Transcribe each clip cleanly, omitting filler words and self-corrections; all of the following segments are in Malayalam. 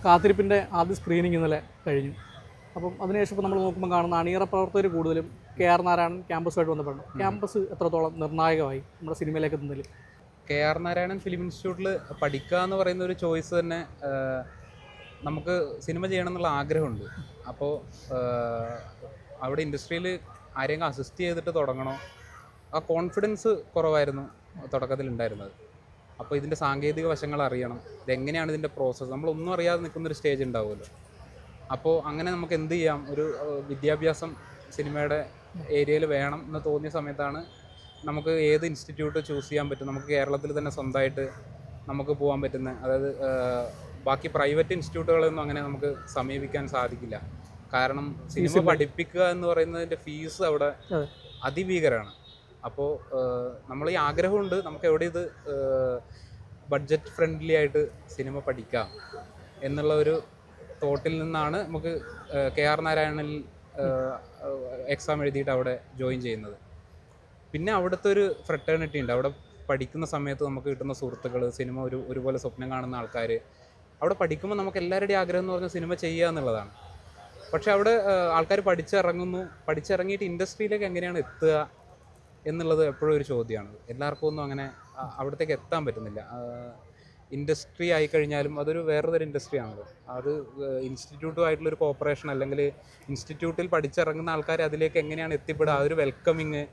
കാത്തിരിപ്പിൻ്റെ ആദ്യ സ്ക്രീനിങ് ഇന്നലെ കഴിഞ്ഞു. അപ്പം അതിനുശേഷം ഇപ്പോൾ നമ്മൾ നോക്കുമ്പോൾ കാണുന്ന അണിയറ പ്രവർത്തകർ കൂടുതലും KR നാരായണൻ ക്യാമ്പസുമായിട്ട് ബന്ധപ്പെടണം. ക്യാമ്പസ് എത്രത്തോളം നിർണായകമായി നമ്മുടെ സിനിമയിലേക്ക് എത്തുന്നതിൽ? KR നാരായണൻ ഫിലിം ഇൻസ്റ്റിറ്റ്യൂട്ടിൽ പഠിക്കുക എന്ന് പറയുന്ന ഒരു ചോയ്സ് തന്നെ നമുക്ക് സിനിമ ചെയ്യണം എന്നുള്ള ആഗ്രഹമുണ്ട്. അപ്പോൾ അവിടെ ഇൻഡസ്ട്രിയിൽ ആരെങ്കിലും അസിസ്റ്റ് ചെയ്തിട്ട് തുടങ്ങണോ, ആ കോൺഫിഡൻസ് കുറവായിരുന്നു തുടക്കത്തിൽ ഉണ്ടായിരുന്നത്. അപ്പോൾ ഇതിൻ്റെ സാങ്കേതിക വശങ്ങൾ അറിയണം, ഇതെങ്ങനെയാണ് ഇതിൻ്റെ പ്രോസസ്സ്, നമ്മളൊന്നും അറിയാതെ നിൽക്കുന്നൊരു സ്റ്റേജ് ഉണ്ടാവുമല്ലോ. അപ്പോൾ അങ്ങനെ നമുക്ക് എന്ത് ചെയ്യാം, ഒരു വിദ്യാഭ്യാസം സിനിമയുടെ ഏരിയയിൽ വേണം എന്ന് തോന്നിയ സമയത്താണ് നമുക്ക് ഏത് ഇൻസ്റ്റിറ്റ്യൂട്ട് ചൂസ് ചെയ്യാൻ പറ്റും, നമുക്ക് കേരളത്തിൽ തന്നെ സ്വന്തമായിട്ട് നമുക്ക് പോകാൻ പറ്റുന്ന, അതായത് ബാക്കി പ്രൈവറ്റ് ഇൻസ്റ്റിറ്റ്യൂട്ടുകളൊന്നും അങ്ങനെ നമുക്ക് സമീപിക്കാൻ സാധിക്കില്ല. കാരണം സിനിമ പഠിപ്പിക്കുക എന്ന് പറയുന്നതിൻ്റെ ഫീസ് അവിടെ അതിഭീകരമാണ്. അപ്പോൾ നമ്മൾ ഈ ആഗ്രഹമുണ്ട് നമുക്ക് എവിടെ ഇത് ബഡ്ജറ്റ് ഫ്രണ്ട്ലി ആയിട്ട് സിനിമ പഠിക്കാം എന്നുള്ള ഒരു തോട്ടിൽ നിന്നാണ് നമുക്ക് KR നാരായണനിൽ എക്സാം എഴുതിയിട്ട് അവിടെ ജോയിൻ ചെയ്യുന്നത്. പിന്നെ അവിടുത്തെ ഒരു ഫ്രട്ടേണിറ്റി ഉണ്ട്. അവിടെ പഠിക്കുന്ന സമയത്ത് നമുക്ക് കിട്ടുന്ന സുഹൃത്തുക്കൾ, സിനിമ ഒരുപോലെ സ്വപ്നം കാണുന്ന ആൾക്കാർ, അവിടെ പഠിക്കുമ്പോൾ നമുക്ക് എല്ലാവരുടെയും ആഗ്രഹം എന്ന് പറഞ്ഞാൽ സിനിമ ചെയ്യുക എന്നുള്ളതാണ്. പക്ഷെ അവിടെ ആൾക്കാർ പഠിച്ചിറങ്ങിയിട്ട് ഇൻഡസ്ട്രിയിലേക്ക് എങ്ങനെയാണ് എത്തുക എന്നുള്ളത് എപ്പോഴും ഒരു ചോദ്യമാണ്. എല്ലാവർക്കും ഒന്നും അങ്ങനെ അവിടത്തേക്ക് എത്താൻ പറ്റുന്നില്ല. ഇൻഡസ്ട്രി ആയിക്കഴിഞ്ഞാലും അതൊരു വേറൊരു ഇൻഡസ്ട്രിയാണല്ലോ. അത് ഇൻസ്റ്റിറ്റ്യൂട്ടുമായിട്ടുള്ളൊരു കോപ്പറേഷൻ, അല്ലെങ്കിൽ ഇൻസ്റ്റിറ്റ്യൂട്ടിൽ പഠിച്ചിറങ്ങുന്ന ആൾക്കാർ അതിലേക്ക് എങ്ങനെയാണ് എത്തിപ്പെടുക, ആ ഒരു വെൽക്കമിങ്,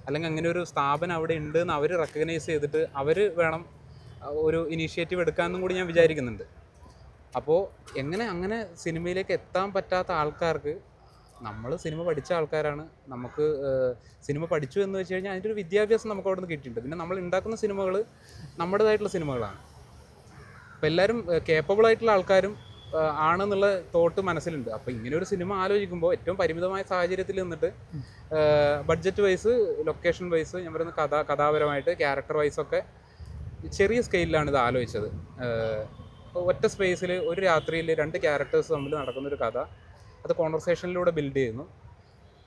അല്ലെങ്കിൽ അങ്ങനെ ഒരു സ്ഥാപനം അവിടെ ഉണ്ട് എന്ന് അവർ റെക്കഗ്നൈസ് ചെയ്തിട്ട് അവർ വേണം ഒരു ഇനീഷ്യേറ്റീവ് എടുക്കാമെന്നും കൂടി ഞാൻ വിചാരിക്കുന്നുണ്ട്. അപ്പോൾ അങ്ങനെ സിനിമയിലേക്ക് എത്താൻ പറ്റാത്ത ആൾക്കാർക്ക്, നമ്മൾ സിനിമ പഠിച്ച ആൾക്കാരാണ്, നമുക്ക് സിനിമ പഠിച്ചു എന്ന് വെച്ച് കഴിഞ്ഞാൽ അതിൻ്റെ ഒരു വിദ്യാഭ്യാസം നമുക്ക് അവിടെ നിന്ന് കിട്ടിയിട്ടുണ്ട്. പിന്നെ നമ്മൾ ഉണ്ടാക്കുന്ന സിനിമകൾ നമ്മുടേതായിട്ടുള്ള സിനിമകളാണ്. അപ്പോൾ എല്ലാവരും കേപ്പബിൾ ആയിട്ടുള്ള ആൾക്കാരും ആണെന്നുള്ള തോട്ട് മനസ്സിലുണ്ട്. അപ്പോൾ ഇങ്ങനെ ഒരു സിനിമ ആലോചിക്കുമ്പോൾ ഏറ്റവും പരിമിതമായ സാഹചര്യത്തിൽ നിന്നിട്ട് ബഡ്ജറ്റ് വൈസ്, ലൊക്കേഷൻ വൈസ്, ഞാൻ പറയുന്ന കഥാപരമായിട്ട്, ക്യാരക്ടർ വൈസൊക്കെ ചെറിയ സ്കെയിലാണ് ഇത് ആലോചിച്ചത്. ഒറ്റ സ്പേസിൽ ഒരു രാത്രിയിൽ 2 ക്യാരക്ടേഴ്സ് തമ്മിൽ നടക്കുന്നൊരു കഥ, അത് കോൺവെർസേഷനിലൂടെ ബിൽഡ് ചെയ്യുന്നു.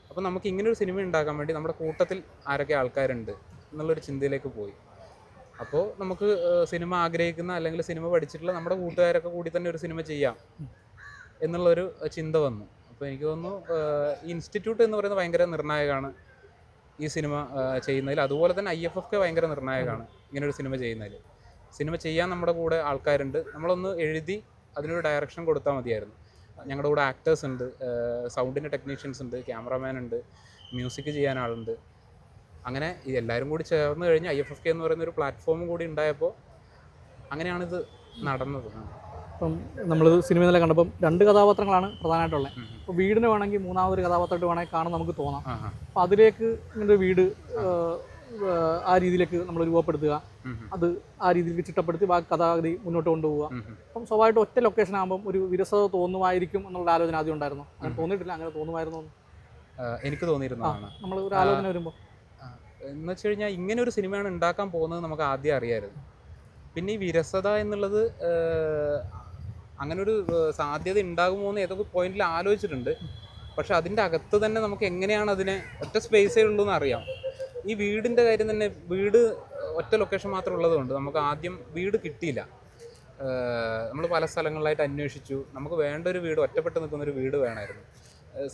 അപ്പോൾ നമുക്ക് ഇങ്ങനൊരു സിനിമ ഉണ്ടാക്കാൻ വേണ്ടി നമ്മുടെ കൂട്ടത്തിൽ ആരൊക്കെ ആൾക്കാരുണ്ട് എന്നുള്ളൊരു ചിന്തയിലേക്ക് പോയി. അപ്പോൾ നമുക്ക് സിനിമ ആഗ്രഹിക്കുന്ന, അല്ലെങ്കിൽ സിനിമ പഠിച്ചിട്ടുള്ള നമ്മുടെ കൂട്ടുകാരൊക്കെ കൂടി തന്നെ ഒരു സിനിമ ചെയ്യാം എന്നുള്ളൊരു ചിന്ത വന്നു. അപ്പോൾ എനിക്ക് തോന്നുന്നു ഈ ഇൻസ്റ്റിറ്റ്യൂട്ട് എന്ന് പറയുന്നത് ഭയങ്കര നിർണായകമാണ് ഈ സിനിമ ചെയ്യുന്നതിൽ. അതുപോലെ തന്നെ IFFK ഭയങ്കര നിർണായകമാണ് ഇങ്ങനൊരു സിനിമ ചെയ്യുന്നതിൽ. സിനിമ ചെയ്യാൻ നമ്മുടെ കൂടെ ആൾക്കാരുണ്ട്. നമ്മളൊന്ന് എഴുതി അതിനൊരു ഡയറക്ഷൻ കൊടുത്താൽ മതിയായിരുന്നു. ഞങ്ങളുടെ കൂടെ ആക്ടേഴ്സ് ഉണ്ട്, സൗണ്ടിൻ്റെ ടെക്നീഷ്യൻസ് ഉണ്ട്, ക്യാമറാമാൻ ഉണ്ട്, മ്യൂസിക് ചെയ്യാൻ ആളുണ്ട്. അങ്ങനെ എല്ലാവരും കൂടി ചേർന്ന് കഴിഞ്ഞ് IFFK എന്ന് പറയുന്ന ഒരു പ്ലാറ്റ്ഫോമും കൂടി ഉണ്ടായപ്പോൾ അങ്ങനെയാണിത് നടന്നത്. അപ്പം നമ്മൾ സിനിമ ഇന്നലെ കണ്ടപ്പം 2 കഥാപാത്രങ്ങളാണ് പ്രധാനമായിട്ടുള്ളത്. അപ്പോൾ വീടിന് വേണമെങ്കിൽ മൂന്നാമതൊരു കഥാപാത്രമായിട്ട് വേണമെങ്കിൽ കാണാൻ നമുക്ക് തോന്നാം. അപ്പോൾ അതിലേക്ക് ഇങ്ങനൊരു വീട് ആ രീതിയിലേക്ക് നമ്മൾ രൂപപ്പെടുത്തുക, അത് ആ രീതിയിലേക്ക് ചിട്ടപ്പെടുത്തി ബാക്കി കഥാഗതി മുന്നോട്ട് കൊണ്ടുപോവുക. അപ്പം സ്വാഭാവികമായിട്ട് ഒറ്റ ലൊക്കേഷൻ ആകുമ്പം ഒരു വിരസത തോന്നുമായിരിക്കും എന്നുള്ള ആലോചന ആദ്യം ഉണ്ടായിരുന്നു. അങ്ങനെ തോന്നിയിട്ടില്ല, അങ്ങനെ തോന്നുമായിരുന്നു എനിക്ക് തോന്നിയിരുന്നതാണ്. നമ്മൾ ഒരു ആലോചന വരുമ്പോൾ എന്ന് വെച്ച് കഴിഞ്ഞാൽ ഇങ്ങനെ ഒരു സിനിമയാണ് ഉണ്ടാക്കാൻ പോകുന്നത് നമുക്ക് ആദ്യം അറിയാമായിരുന്നു. പിന്നെ ഈ വിരസത എന്നുള്ളത് അങ്ങനൊരു സാധ്യത ഉണ്ടാകുമോ എന്ന് ഏതൊക്കെ പോയിന്റിൽ ആലോചിച്ചിട്ടുണ്ട്. പക്ഷെ അതിൻ്റെ അകത്ത് തന്നെ നമുക്ക് എങ്ങനെയാണ് അതിനെ, ഒറ്റ സ്പേസേ ഉള്ളൂ എന്ന് അറിയാം. ഈ വീടിൻ്റെ കാര്യം തന്നെ, വീട് ഒറ്റ ലൊക്കേഷൻ മാത്രം ഉള്ളതുകൊണ്ട് നമുക്ക് ആദ്യം വീട് കിട്ടിയില്ല. നമ്മൾ പല സ്ഥലങ്ങളിലായിട്ട് അന്വേഷിച്ചു. നമുക്ക് വേണ്ട ഒരു വീട്, ഒറ്റപ്പെട്ട് നിൽക്കുന്നൊരു വീട് വേണമായിരുന്നു.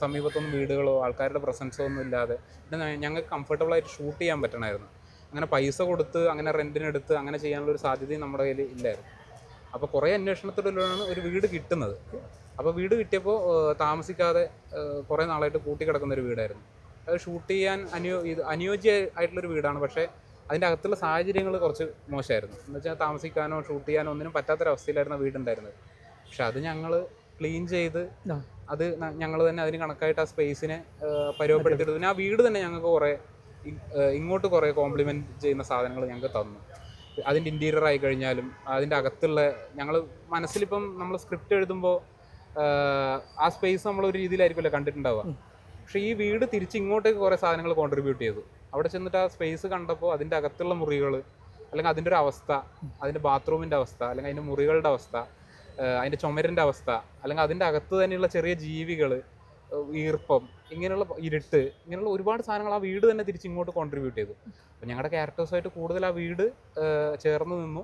സമീപത്തൊന്നും വീടുകളോ ആൾക്കാരുടെ പ്രസൻസോ ഒന്നും ഇല്ലാതെ പിന്നെ ഞങ്ങൾക്ക് കംഫർട്ടബിളായിട്ട് ഷൂട്ട് ചെയ്യാൻ പറ്റണമായിരുന്നു. അങ്ങനെ പൈസ കൊടുത്ത് അങ്ങനെ റെൻറ്റിനെടുത്ത് അങ്ങനെ ചെയ്യാനുള്ളൊരു സാധ്യതയും നമ്മുടെ കയ്യിൽ ഇല്ലായിരുന്നു. അപ്പോൾ കുറേ അന്വേഷണത്തിലൂടെയാണ് ഒരു വീട് കിട്ടുന്നത്. അപ്പോൾ വീട് കിട്ടിയപ്പോൾ താമസിക്കാതെ കുറേ നാളായിട്ട് പൂട്ടി കിടക്കുന്നൊരു വീടായിരുന്നു. അത് ഷൂട്ട് ചെയ്യാൻ അനുയോജ്യമായിട്ടുള്ളൊരു വീടാണ്. പക്ഷേ അതിൻ്റെ അകത്തുള്ള സാഹചര്യങ്ങൾ കുറച്ച് മോശമായിരുന്നു. എന്ന് വെച്ചാൽ താമസിക്കാനോ ഷൂട്ട് ചെയ്യാനോ ഒന്നിനും പറ്റാത്തൊരവസ്ഥയിലായിരുന്നു വീടുണ്ടായിരുന്നത്. പക്ഷെ അത് ഞങ്ങൾ ക്ലീൻ ചെയ്ത് അത് ഞങ്ങൾ തന്നെ അതിന് കണക്കായിട്ട് ആ സ്പേസിനെ പരുവപ്പെടുത്തിയിട്ട് പിന്നെ ആ വീട് തന്നെ ഞങ്ങൾക്ക് ഇങ്ങോട്ട് കുറേ കോംപ്ലിമെൻറ്റ് ചെയ്യുന്ന സാധനങ്ങൾ ഞങ്ങൾക്ക് തന്നു. അതിൻ്റെ ഇൻറ്റീരിയർ ആയി കഴിഞ്ഞാലും അതിൻ്റെ അകത്തുള്ള, ഞങ്ങൾ മനസ്സിലിപ്പം നമ്മൾ സ്ക്രിപ്റ്റ് എഴുതുമ്പോൾ ആ സ്പേസ് നമ്മളൊരു രീതിയിലായിരിക്കുമല്ലോ കണ്ടിട്ടുണ്ടാവുക. പക്ഷേ ഈ വീട് തിരിച്ച് ഇങ്ങോട്ടേക്ക് കുറേ സാധനങ്ങൾ കോൺട്രിബ്യൂട്ട് ചെയ്തു. അവിടെ ചെന്നിട്ട് ആ സ്പേസ് കണ്ടപ്പോൾ അതിൻ്റെ അകത്തുള്ള മുറികൾ, അല്ലെങ്കിൽ അതിൻ്റെ ഒരു അവസ്ഥ, അതിൻ്റെ ബാത്റൂമിൻ്റെ അവസ്ഥ, അല്ലെങ്കിൽ അതിൻ്റെ മുറികളുടെ അവസ്ഥ, അതിൻ്റെ ചുമരിൻ്റെ അവസ്ഥ, അല്ലെങ്കിൽ അതിൻ്റെ അകത്ത് തന്നെയുള്ള ചെറിയ ജീവികൾ, ഈർപ്പം, ഇങ്ങനെയുള്ള ഇരുട്ട്, ഇങ്ങനെയുള്ള ഒരുപാട് സാധനങ്ങൾ ആ വീട് തന്നെ തിരിച്ച് ഇങ്ങോട്ട് കോൺട്രിബ്യൂട്ട് ചെയ്തു. അപ്പോൾ ഞങ്ങളുടെ ക്യാരക്ടേഴ്സായിട്ട് കൂടുതൽ ആ വീട് ചേർന്ന് നിന്നു.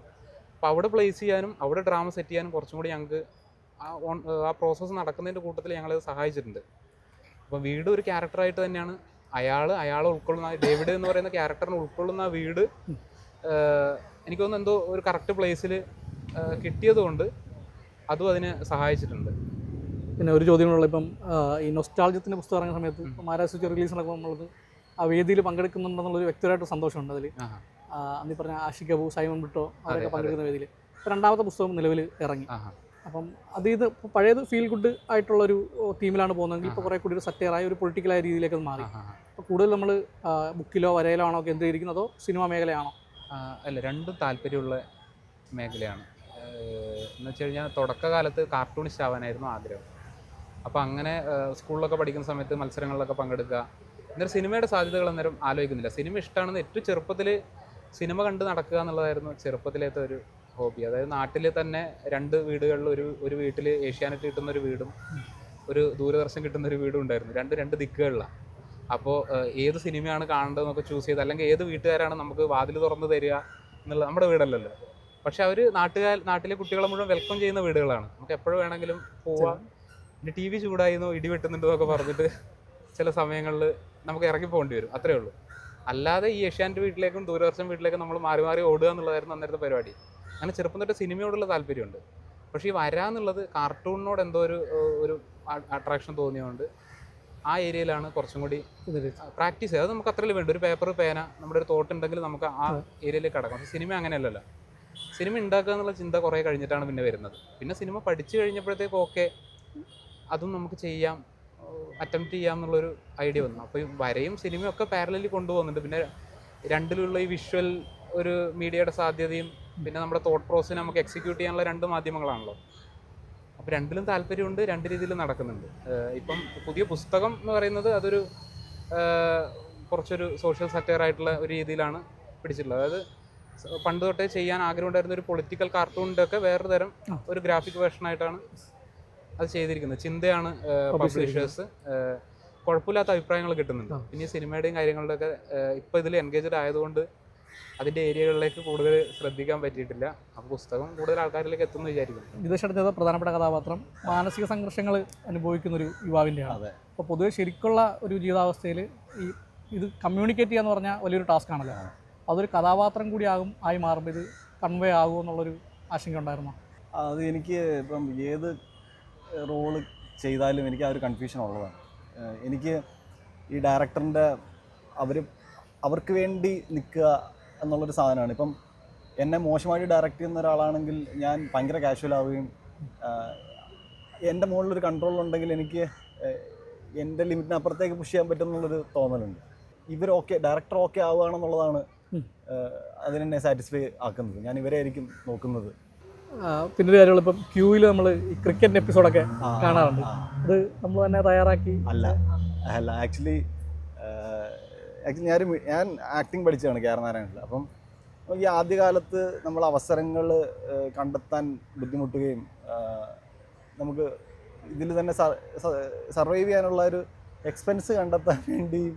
അപ്പോൾ അവിടെ പ്ലേസ് ചെയ്യാനും അവിടെ ഡ്രാമ സെറ്റ് ചെയ്യാനും കുറച്ചും കൂടി ഞങ്ങൾക്ക് ആ പ്രോസസ്സ് നടക്കുന്നതിൻ്റെ കൂട്ടത്തിൽ ഞങ്ങളത് സഹായിച്ചിട്ടുണ്ട്. അപ്പോൾ വീട് ഒരു ക്യാരക്ടറായിട്ട് തന്നെയാണ് അയാളെ ഉൾക്കൊള്ളുന്ന ഡേവിഡ് എന്ന് പറയുന്ന ക്യാരക്ടറിനെ ഉൾക്കൊള്ളുന്ന ആ വീട് എനിക്ക് തോന്നുന്നു എന്തോ ഒരു കറക്റ്റ് പ്ലേസിൽ കിട്ടിയതുകൊണ്ട് അതും അതിനെ സഹായിച്ചിട്ടുണ്ട്. പിന്നെ ഒരു ചോദ്യങ്ങളുള്ള ഇപ്പം ഈ നൊസ്റ്റാൾജിയത്തിൻ്റെ പുസ്തകം ഇറങ്ങിയ സമയത്ത് മഹാരാഷ്ട്ര റിലീസ് നടക്കുമ്പോൾ നമ്മളത് ആ വേദിയിൽ പങ്കെടുക്കുന്നുണ്ടെന്നുള്ളൊരു വ്യക്തമായിട്ട് സന്തോഷമുണ്ട് അതിൽ. അന്നീ പറഞ്ഞ ആഷിക് അബു, സൈമൺ ബ്രിട്ടോ അവരൊക്കെ പങ്കെടുക്കുന്ന വേദിയിൽ. രണ്ടാമത്തെ പുസ്തകം നിലവിൽ ഇറങ്ങി. അപ്പം ഇത് പഴയത് ഫീൽ ഗുഡ് ആയിട്ടുള്ളൊരു തീമിലാണ് പോകുന്നതെങ്കിൽ ഇപ്പോൾ കുറേ കൂടി ഒരു സറ്റയറായ ഒരു പൊളിറ്റിക്കലായ രീതിയിലേക്ക് അത് മാറി. അപ്പോൾ കൂടുതൽ നമ്മൾ ബുക്കിലോ വരയിലോ ആണോ കേന്ദ്രീകരിക്കുന്നതോ സിനിമാ മേഖലയാണോ? അല്ല, രണ്ടും താല്പര്യമുള്ള മേഖലയാണ്. എന്ന് വെച്ച് കഴിഞ്ഞാൽ തുടക്കകാലത്ത് കാർട്ടൂണിസ്റ്റ് ആവാനായിരുന്നു ആഗ്രഹം. അപ്പോൾ അങ്ങനെ സ്കൂളിലൊക്കെ പഠിക്കുന്ന സമയത്ത് മത്സരങ്ങളിലൊക്കെ പങ്കെടുക്കുക. അന്നേരം സിനിമയുടെ സാധ്യതകൾ അന്നേരം ആലോചിക്കുന്നില്ല. സിനിമ ഇഷ്ടമാണെന്ന് ഏറ്റവും ചെറുപ്പത്തിൽ സിനിമ കണ്ട് നടക്കുക എന്നുള്ളതായിരുന്നു ചെറുപ്പത്തിലത്തെ ഒരു ഹോബി. അതായത് നാട്ടിൽ തന്നെ 2 വീടുകളിൽ ഒരു വീട്ടിൽ ഏഷ്യാനെറ്റ് കിട്ടുന്ന ഒരു വീടും ഒരു ദൂരദർശൻ കിട്ടുന്ന ഒരു വീടും ഉണ്ടായിരുന്നു. രണ്ട് ദിക്കുകളിലാണ്. അപ്പോൾ ഏത് സിനിമയാണ് കാണേണ്ടതെന്നൊക്കെ ചൂസ് ചെയ്ത്, അല്ലെങ്കിൽ ഏത് വീട്ടുകാരാണ് നമുക്ക് വാതിൽ തുറന്ന് തരിക എന്നുള്ള നമ്മുടെ വീടല്ലല്ലോ. പക്ഷെ അവർ നാട്ടിലെ കുട്ടികളെ മുഴുവൻ വെൽക്കം ചെയ്യുന്ന വീടുകളാണ്. നമുക്ക് എപ്പോഴും വേണമെങ്കിലും പോവാം. പിന്നെ ടി വി ചൂടായിരുന്നോ ഇടി വെട്ടുന്നുണ്ടെന്നൊക്കെ പറഞ്ഞിട്ട് ചില സമയങ്ങളിൽ നമുക്ക് ഇറങ്ങി പോകേണ്ടി വരും, അത്രേ ഉള്ളൂ. അല്ലാതെ ഈ ഏഷ്യാനെറ്റ് വീട്ടിലേക്കും ദൂരദർശൻ വീട്ടിലേക്കും നമ്മൾ മാറി മാറി ഓടുക എന്നുള്ളതായിരുന്നു അന്നേരത്തെ പരിപാടി. അങ്ങനെ ചെറുപ്പം തൊട്ട് സിനിമയോടുള്ള താല്പര്യമുണ്ട്. പക്ഷേ ഈ വരാന്നുള്ളത് കാർട്ടൂണിനോട് എന്തോ ഒരു അട്രാക്ഷൻ തോന്നിയതുകൊണ്ട് ആ ഏരിയയിലാണ് കുറച്ചും കൂടി പ്രാക്ടീസ് ചെയ്യുക. അത് നമുക്ക് അത്രയും വേണ്ട. ഒരു പേപ്പർ, പേന, നമ്മുടെ ഒരു തോട്ട് ഉണ്ടെങ്കിൽ നമുക്ക് ആ ഏരിയയിലേക്ക് കടക്കാം. പക്ഷേ സിനിമ അങ്ങനെയല്ലല്ലോ. സിനിമ ഉണ്ടാക്കുക എന്നുള്ള ചിന്ത കുറേ കഴിഞ്ഞിട്ടാണ് പിന്നെ വരുന്നത്. പിന്നെ സിനിമ പഠിച്ചു കഴിഞ്ഞപ്പോഴത്തേക്കും ഓക്കെ അതും നമുക്ക് ചെയ്യാം, അറ്റംപ്റ്റ് ചെയ്യാം എന്നുള്ളൊരു ഐഡിയ വന്നു. അപ്പോൾ ഈ വരയും സിനിമയും ഒക്കെ പാരലലി കൊണ്ടുപോകുന്നുണ്ട്. പിന്നെ രണ്ടിലുള്ള ഈ വിഷ്വൽ ഒരു മീഡിയയുടെ സാധ്യതയും പിന്നെ നമ്മുടെ തോട്ട് പ്രോസസ്സിനെ നമുക്ക് എക്സിക്യൂട്ട് ചെയ്യാനുള്ള 2 മാധ്യമങ്ങളാണല്ലോ. അപ്പോൾ രണ്ടിലും താല്പര്യമുണ്ട്, 2 രീതിയിൽ നടക്കുന്നുണ്ട്. ഇപ്പം പുതിയ പുസ്തകം എന്ന് പറയുന്നത് അതൊരു കുറച്ചൊരു സോഷ്യൽ സറ്റയർ ആയിട്ടുള്ള ഒരു രീതിയിലാണ് പിടിച്ചിട്ടുള്ളത്. അതായത് പണ്ട് തൊട്ടേ ചെയ്യാൻ ആഗ്രഹം ഉണ്ടായിരുന്ന ഒരു പൊളിറ്റിക്കൽ കാർട്ടൂണിൻ്റെ ഒക്കെ വേറൊരു തരം ഒരു ഗ്രാഫിക് വേർഷനായിട്ടാണ് അത് ചെയ്തിരിക്കുന്നത്. ചിന്തയാണ് പബ്ലിഷേഴ്സ്. കുഴപ്പമില്ലാത്ത അഭിപ്രായങ്ങൾ കിട്ടുന്നുണ്ട്. പിന്നെ ഈ സിനിമയുടെയും കാര്യങ്ങളുടെയൊക്കെ ഇപ്പോൾ ഇതിൽ എൻഗേജ്ഡ് ആയതുകൊണ്ട് അതിൻ്റെ ഏരിയകളിലേക്ക് കൂടുതൽ ശ്രദ്ധിക്കാൻ പറ്റിയിട്ടില്ല. അപ്പോൾ പുസ്തകം കൂടുതൽ ആൾക്കാരിലേക്ക് എത്തുമെന്ന് വിചാരിക്കുന്നു. വിദേശത്തെ പ്രധാനപ്പെട്ട കഥാപാത്രം മാനസിക സംഘർഷങ്ങൾ അനുഭവിക്കുന്നൊരു യുവാവിൻ്റെയാണ്. അപ്പോൾ പൊതുവെ ശരിക്കുള്ള ഒരു ജീവിതാവസ്ഥയിൽ ഇത് കമ്മ്യൂണിക്കേറ്റ് ചെയ്യാന്ന് പറഞ്ഞാൽ വലിയൊരു ടാസ്ക് ആണല്ലോ. അതൊരു കഥാപാത്രം കൂടി ആയി മാറുമ്പോൾ ഇത് കൺവേ ആകുമോ എന്നുള്ളൊരു ആശങ്ക ഉണ്ടായിരുന്നോ? അത് എനിക്ക് ഇപ്പം ഏത് റോള് ചെയ്താലും എനിക്ക് ആ ഒരു കൺഫ്യൂഷൻ ഉള്ളതാണ്. എനിക്ക് ഈ ഡയറക്ടറിൻ്റെ അവർക്ക് വേണ്ടി നിൽക്കുക എന്നുള്ളൊരു സാധനമാണ്. ഇപ്പം എന്നെ മോശമായിട്ട് ഡയറക്റ്റ് ചെയ്യുന്ന ഒരാളാണെങ്കിൽ ഞാൻ ഭയങ്കര കാഷ്വൽ ആവുകയും എൻ്റെ മുകളിലൊരു കൺട്രോൾ ഉണ്ടെങ്കിൽ എനിക്ക് എൻ്റെ ലിമിറ്റിനപ്പുറത്തേക്ക് പുഷ് ചെയ്യാൻ പറ്റും എന്നുള്ളൊരു തോന്നലുണ്ട്. ഡയറക്ടർ ഓക്കെ ആവുകയാണെന്നുള്ളതാണ് അതിനെന്നെ സാറ്റിസ്ഫൈ ആക്കുന്നത്. ഞാൻ ഇവരെ ആയിരിക്കും നോക്കുന്നത്. പിന്നെ ഒരു കാര്യമുള്ള ഇപ്പം ക്യൂവിൽ നമ്മൾ ഈ ക്രിക്കറ്റിൻ്റെ എപ്പിസോഡൊക്കെ കാണാറുണ്ട്. അത് നമ്മൾ തന്നെ തയ്യാറാക്കി? അല്ല ആക്ച്വലി ഞാൻ ആക്ടിങ് പഠിച്ചതാണ് കേരളനാരായണത്തിൽ. അപ്പം ഈ ആദ്യകാലത്ത് നമ്മൾ അവസരങ്ങൾ കണ്ടെത്താൻ ബുദ്ധിമുട്ടുകയും നമുക്ക് ഇതിൽ തന്നെ സർവൈവ് ചെയ്യാനുള്ള ഒരു എക്സ്പെൻസ് കണ്ടെത്താൻ വേണ്ടിയും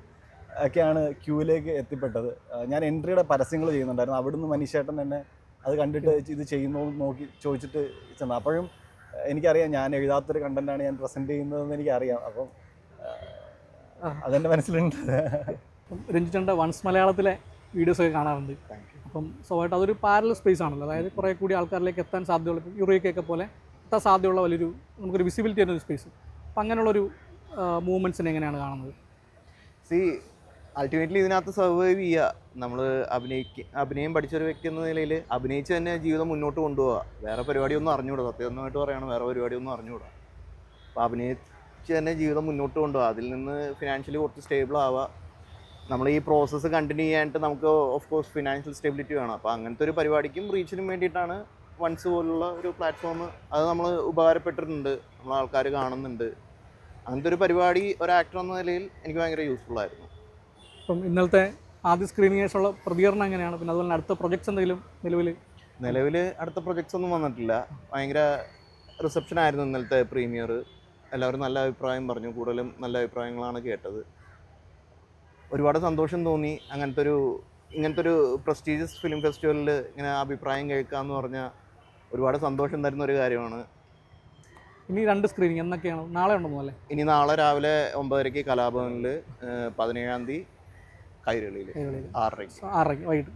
ഒക്കെയാണ് ക്യൂവിലേക്ക് എത്തിപ്പെട്ടത്. ഞാൻ എൻട്രിയുടെ പരസ്യങ്ങൾ ചെയ്യുന്നുണ്ടായിരുന്നു. അവിടുന്ന് മനീഷേട്ടൻ തന്നെ അത് കണ്ടിട്ട് ഇത് ചെയ്യുന്നു നോക്കി ചോദിച്ചിട്ട് ചെന്നു. അപ്പോഴും എനിക്കറിയാം ഞാൻ എഴുതാത്തൊരു കണ്ടൻറ്റാണ് ഞാൻ പ്രസൻറ്റ് ചെയ്യുന്നതെന്ന് എനിക്കറിയാം. അപ്പം അതെൻ്റെ മനസ്സിലുണ്ട്. രഞ്ജിച്ചേട്ടൻ്റെ വൺസ് മലയാളത്തിലെ വീഡിയോസൊക്കെ കാണാറുണ്ട്. അപ്പം സ്വാഭാവികമായിട്ട് അതൊരു പാരലൽ സ്പേസ് ആണല്ലോ. അതായത് കുറേ കൂടി ആൾക്കാരിലേക്ക് എത്താൻ സാധ്യതയുള്ള, ഇപ്പം യുറേക്കൊക്കെ പോലെ എത്താൻ സാധ്യതയുള്ള വലിയൊരു നമുക്കൊരു വിസിബിലിറ്റി തരുന്നൊരു സ്പേസ്. അപ്പം അങ്ങനെയുള്ളൊരു മൂവ്മെൻറ്റ്സിനെ എങ്ങനെയാണ് കാണുന്നത്? അൾട്ടിമേറ്റ്ലി ഇതിനകത്ത് സർവൈവ് ചെയ്യുക. നമ്മൾ അഭിനയം പഠിച്ചൊരു വ്യക്തി എന്ന നിലയിൽ അഭിനയിച്ച് തന്നെ ജീവിതം മുന്നോട്ട് കൊണ്ടുപോകുക. വേറെ പരിപാടിയൊന്നും അറിഞ്ഞുകൂടാ. സത്യസന്ധമായിട്ട് പറയുകയാണ്, വേറെ പരിപാടിയൊന്നും അറിഞ്ഞുകൂടാ. അപ്പോൾ അഭിനയിച്ച് തന്നെ ജീവിതം മുന്നോട്ട് കൊണ്ടുപോകുക. അതിൽ നിന്ന് ഫിനാൻഷ്യലി കുറച്ച് സ്റ്റേബിൾ ആവുക. നമ്മൾ ഈ പ്രോസസ്സ് കണ്ടിന്യൂ ചെയ്യാനായിട്ട് നമുക്ക് ഓഫ് കോഴ്സ് ഫിനാൻഷ്യൽ സ്റ്റെബിലിറ്റി വേണം. അപ്പോൾ അങ്ങനത്തെ ഒരു പരിപാടിക്കും റീച്ചിനും വേണ്ടിയിട്ടാണ് വൺസ് പോലുള്ള ഒരു പ്ലാറ്റ്ഫോം. അത് നമ്മൾ ഉപകാരപ്പെട്ടിട്ടുണ്ട്, നമ്മൾ ആൾക്കാർ കാണുന്നുണ്ട്. അങ്ങനത്തെ ഒരു പരിപാടി ഒരു ആക്ടർ എന്ന നിലയിൽ എനിക്ക് ഭയങ്കര യൂസ്ഫുൾ ആയിരുന്നു. അപ്പം ഇന്നലത്തെ ആദ്യ സ്ക്രീനിങ് ശേഷമുള്ള പ്രതികരണം എങ്ങനെയാണ്? പിന്നെ അതുപോലെ അടുത്ത പ്രൊജക്ട്സ് എന്തെങ്കിലും നിലവിൽ അടുത്ത പ്രൊജക്ട്സ് ഒന്നും വന്നിട്ടില്ല. ഭയങ്കര റിസപ്ഷൻ ആയിരുന്നു ഇന്നലത്തെ പ്രീമിയർ. എല്ലാവരും നല്ല അഭിപ്രായം പറഞ്ഞു. കൂടുതലും നല്ല അഭിപ്രായങ്ങളാണ് കേട്ടത്. ഒരുപാട് സന്തോഷം തോന്നി. ഇങ്ങനത്തെ ഒരു പ്രസ്റ്റീജിയസ് ഫിലിം ഫെസ്റ്റിവലിൽ ഇങ്ങനെ അഭിപ്രായം കേൾക്കുക എന്ന് പറഞ്ഞാൽ ഒരുപാട് സന്തോഷം തരുന്ന ഒരു കാര്യമാണ്. ഇനി 2 സ്ക്രീനിങ് എന്നൊക്കെയാണ്? നാളെ ഉണ്ടെന്നോ അല്ലേ? ഇനി നാളെ രാവിലെ 9:30 കലാഭവനിൽ, 17-ാം തീയതി കൈരളിയിൽ 6:30. 6:30 വൈകിട്ട്.